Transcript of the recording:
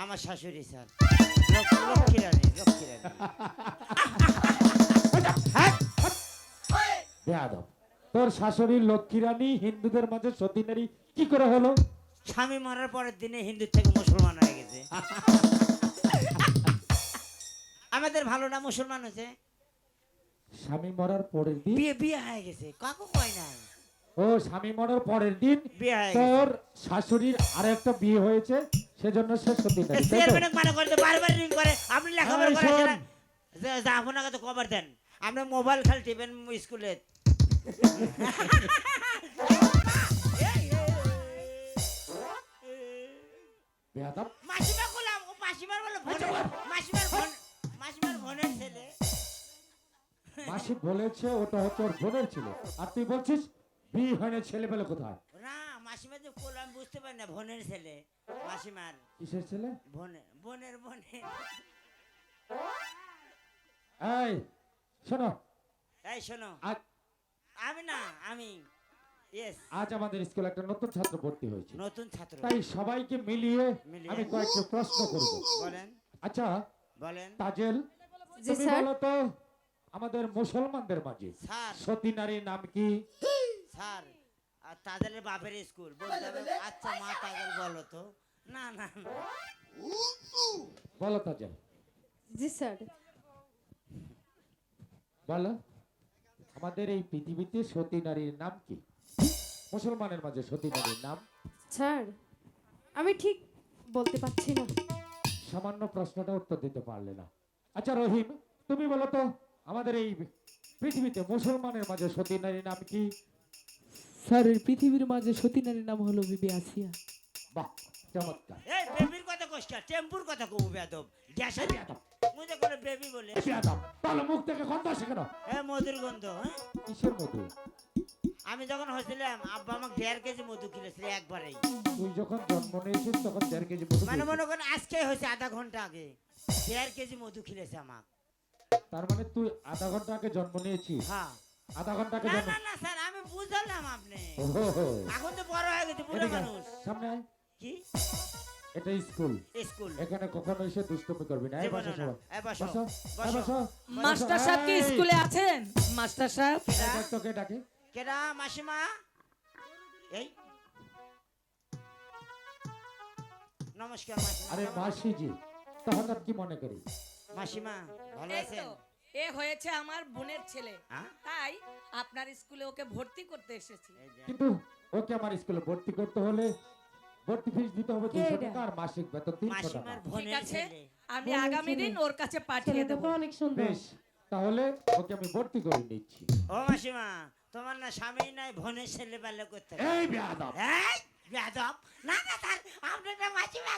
আমার শাশুড়ি স্যার, লক্ষ্মী রানী, লক্ষ্মী রানী। হ্যাঁ? বেয়াদব, তোর শাশুড়ি লক্ষ্মী রানী হিন্দুদের মাঝে সতী নারী কি করে হলো? স্বামী মরার পরের দিনে হিন্দু থেকে মুসলমান হয়ে গেছে। আমাদের ভালো না মুসলমান হয়েছে, স্বামী মরার পরের দিন? বিয়ে বিয়ে হয়ে গেছে, কাকু কয় না ও স্বামী মরার পরের দিন বিয়ে হয়ে তোর গেছে। শাশুড়ির আরেকটা বিয়ে হয়েছে, সেজন্য সে সতী নারী, তাই তো? চেয়ারম্যান মানে করে বারবার রিং করে, আপনি লেখাপড়া এই করেছেন শোন। না? যা আপনাকে তো খবর দেন, আপনি মোবাইল খালি টিপেন স্কুলে। বেয়াদব, মাসিমা গোলাম, ও মাসিমার বলে মাসিমার বোন, মাসিমার বোনের ছেলে। মাসি বলেছে ওটা হচ্ছে ওর বোনের ছিল, আর তুই বলছিস বিয়ে হয়নি, ছেলে পেলে কোথায়? না মাসিমা যে গোলাম বুঝতে পারি না, বোনের ছেলে মাসিমার, কিসের ছেলে? বোনের বোনের বোনের। এই শোনো, এই শোনো, আজ আমি না আমি ইয়েস আজ আমাদের স্কুলে একটা নতুন ছাত্র ভর্তি হয়েছে, নতুন ছাত্র। তাই সবাইকে মিলিয়ে মিলিয়ে? আমি কয়েকটা প্রশ্ন করব। বলেন আচ্ছা বলেন। তাজেল, জি তুমি স্যার। বলো তো আমাদের মুসলমানদের মাঝে স্যার সতী নারীর নাম কি? স্যার, আর তাদের বাপের স্কুল বলতে হবে। আচ্ছা মা তাদের বলো তো। না না না। বলো তাজেল, জি স্যার। বলো আমাদের এই পৃথিবীতে সতী নারীর নাম কি? মুসলমানের মাঝে সতী নারীর নাম? স্যার আমি ঠিক বলতে পারছি না। সামান্য প্রশ্নটা উত্তর দিতে পারলে না। আচ্ছা রহিম, তুমি বলো তো আমাদের এই পৃথিবীতে মুসলমানের মাঝে সতী নারীর নাম কি? স্যার এই পৃথিবীর মাঝে সতী নারীর নাম হলো বিবি আসিয়া। বাহ, চমৎকার। এই বেবির কথা কষ্ট, টেম্পুর কথা কব বেয়াদব। গ্যাসের বেয়াদব, মুঝে করে বেবি বলে। বেয়াদব, তাহলে মুখ থেকে গন্ধ আসে কেন? মধুর গন্ধ। হ্যাঁ, কিসের মধু? আমি যখন হয়েছিলাম আব্বা আমাকে 1.5 কেজি মধু কিনেছিল একবারেই। তুই যখন জন্ম নিয়েছিস তখন 1.5 কেজি মধু মানে খেয়েছিস। মনে করেন আজকে হয়েছে আধা ঘন্টা আগে 1.5 কেজি মধু কিনেছে আমাকে। তার মানে তুই আধা ঘন্টা আগে জন্ম নিয়েছিস? হ্যাঁ। আধা ঘন্টা আগে না জন্ম? না না স্যার, আমি বুঝলাম আপনি ওহো, এখন তো বড় হয়ে গেছে, বুড়ো এদিকে আয়, মানুষ। সামনে আয়। কি এটা স্কুল, স্কুল? এখানে কখনো এসে দুষ্টুমি করবি না। এই জীবনে বসো না। সবাই, এই বসো, বসো, এই বসো। বসো। মাস্টার সাহেব কি এই, স্কুলে আছেন? মাস্টার সাহেব কেডা? এই দেখ তোকে ডাকে। কেডা মাসিমা? এই নমস্কার মাসিমা। আরে মাসিজি, তো হঠাৎ কি মনে করি? মাসিমা ভালো এই আছেন? তো, এ হয়েছে আমার বোনের ছেলে, হ্যাঁ? তাই আপনার স্কুলে ওকে ভর্তি করতে এসেছি। এই যে, কিন্তু ওকে আমার স্কুলে ভর্তি করতে হলে ভর্তি ফিস দিতে হবে 200 এটা? টাকা আর মাসিক বেতন 300 টাকা। মাসিমার ঠিক বোনের আছে, ছেলে। আমি বোনের আগামী ছেলে। দিন ওর কাছে পাঠিয়ে ছেলেটা দেবো। তো অনেক সুন্দর। বেশ, তাহলে ওকে আমি ভর্তি করে নিচ্ছি। ও মাসিমা, তোমার না স্বামী নাই, বোনের ছেলে বেলা করতে? এই বেয়াদব, এই বেয়াদব! না না স্যার, আপনার না মাসিমা